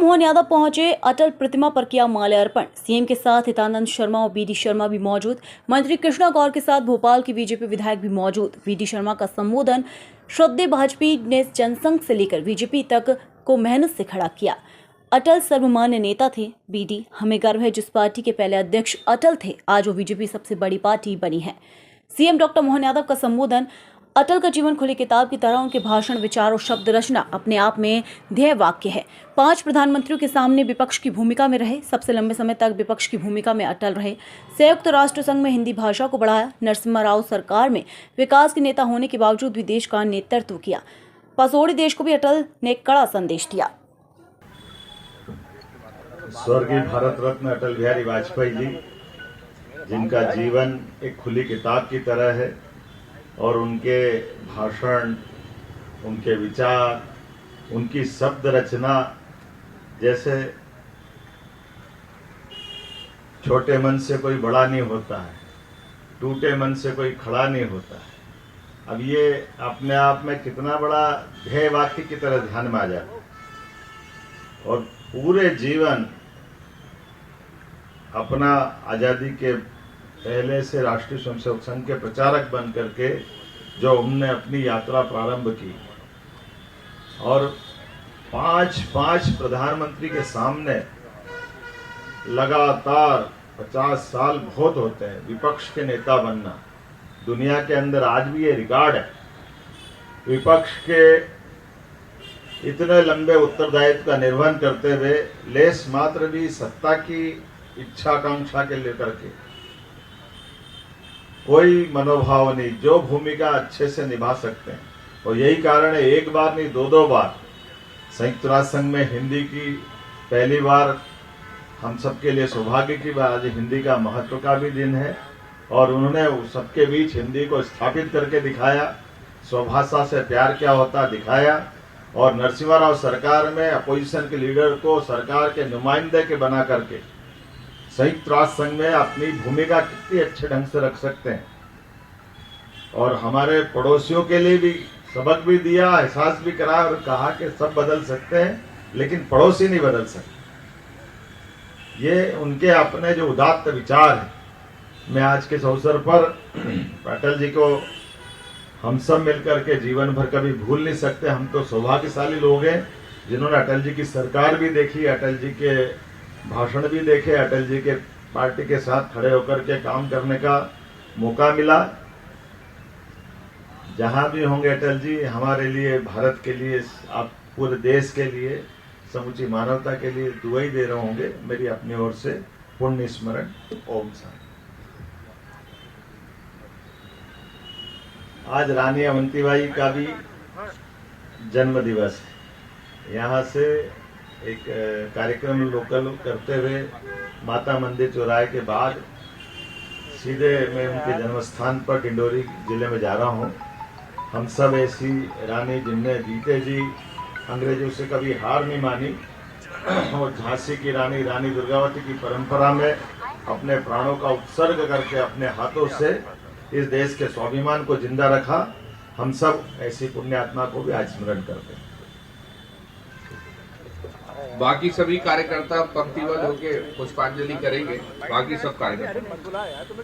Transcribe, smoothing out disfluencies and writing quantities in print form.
मोहन यादव पहुंचे, अटल प्रतिमा पर किया माल्यार्पण। सीएम के साथ हितानंद शर्मा और बीडी शर्मा भी मौजूद। मंत्री कृष्णा गौर के साथ भोपाल के बीजेपी विधायक भी मौजूद। बीडी शर्मा का संबोधन, श्रद्धेय भाजपा ने जनसंघ से लेकर बीजेपी तक को मेहनत से खड़ा किया। अटल सर्वमान्य नेता थे। बीडी, हमें गर्व है जिस पार्टी के पहले अध्यक्ष अटल थे, आज वो बीजेपी सबसे बड़ी पार्टी बनी है। सीएम डॉक्टर मोहन यादव का संबोधन, अटल का जीवन खुली किताब की तरह, उनके भाषण, विचार और शब्द रचना अपने आप में ध्येय वाक्य है। 5 प्रधानमंत्रियों के सामने विपक्ष की भूमिका में रहे, सबसे लंबे समय तक विपक्ष की भूमिका में अटल रहे। संयुक्त राष्ट्र संघ में हिंदी भाषा को बढ़ाया। नरसिम्हा राव सरकार में विकास के नेता होने के बावजूद भी देश का नेतृत्व किया। पसोड़ी देश को भी अटल ने कड़ा संदेश दिया। स्वर्गीय भारत रत्न अटल बिहारी वाजपेयी जी, जिनका जीवन एक खुली किताब की तरह है और उनके भाषण, उनके विचार, उनकी शब्द रचना जैसे छोटे मन से कोई बड़ा नहीं होता है, टूटे मन से कोई खड़ा नहीं होता है। अब ये अपने आप में कितना बड़ा ध्येय वाक्य की तरह ध्यान में आ जाए और पूरे जीवन अपना आज़ादी के पहले से राष्ट्रीय स्वयंसेवक संघ के प्रचारक बन करके जो हमने अपनी यात्रा प्रारंभ की और 5 प्रधानमंत्री के सामने लगातार 50 साल बहुत होते हैं विपक्ष के नेता बनना। दुनिया के अंदर आज भी ये रिकॉर्ड है। विपक्ष के इतने लंबे उत्तरदायित्व का निर्वहन करते हुए लेस मात्र भी सत्ता की इच्छा आकांक्षा के लेकर के कोई मनोभाव नहीं, जो भूमिका अच्छे से निभा सकते हैं। और यही कारण है, एक बार नहीं 2 बार संयुक्त राष्ट्र संघ में हिंदी की पहली बार हम सबके लिए सौभाग्य की बात, आज हिंदी का महत्व का भी दिन है और उन्होंने सबके बीच हिंदी को स्थापित करके दिखाया। स्वभाषा से प्यार क्या होता दिखाया और नरसिम्हा राव सरकार में अपोजिशन के लीडर को सरकार के नुमाइंदे के बना करके संयुक्त राष्ट्र संघ में अपनी भूमिका कितनी अच्छे ढंग से रख सकते हैं और हमारे पड़ोसियों के लिए भी सबक भी दिया, एहसास भी करा और कहा कि सब बदल सकते हैं लेकिन पड़ोसी नहीं बदल सकते। ये उनके अपने जो उदात्त विचार है। मैं आज के इस अवसर पर अटल जी को हम सब मिलकर के जीवन भर कभी भूल नहीं सकते। हम तो सौभाग्यशाली लोग हैं जिन्होंने अटल जी की सरकार भी देखी, अटल जी के भाषण भी देखे, अटल जी के पार्टी के साथ खड़े होकर के काम करने का मौका मिला। जहां भी होंगे अटल जी हमारे लिए, भारत के लिए, आप पूरे देश के लिए, समूची मानवता के लिए दुआई दे रहे होंगे। मेरी अपनी ओर से पुण्य स्मरण। ओम शांति। आज रानी अवंतीबाई का भी जन्म दिवस है। यहाँ से एक कार्यक्रम लोकल करते हुए माता मंदिर चौराहे के बाद सीधे मैं उनके जन्म स्थान पर डिंडोरी जिले में जा रहा हूँ। हम सब ऐसी रानी जिनने जीते जी अंग्रेजों से कभी हार नहीं मानी और झांसी की रानी, रानी दुर्गावती की परंपरा में अपने प्राणों का उत्सर्ग करके अपने हाथों से इस देश के स्वाभिमान को जिंदा रखा। हम सब ऐसी पुण्य आत्मा को भी आज स्मरण करते हैं। बाकी सभी कार्यकर्ता पंक्तिबद्ध होकर पुष्पांजलि करेंगे। बाकी सब कार्यकर्ता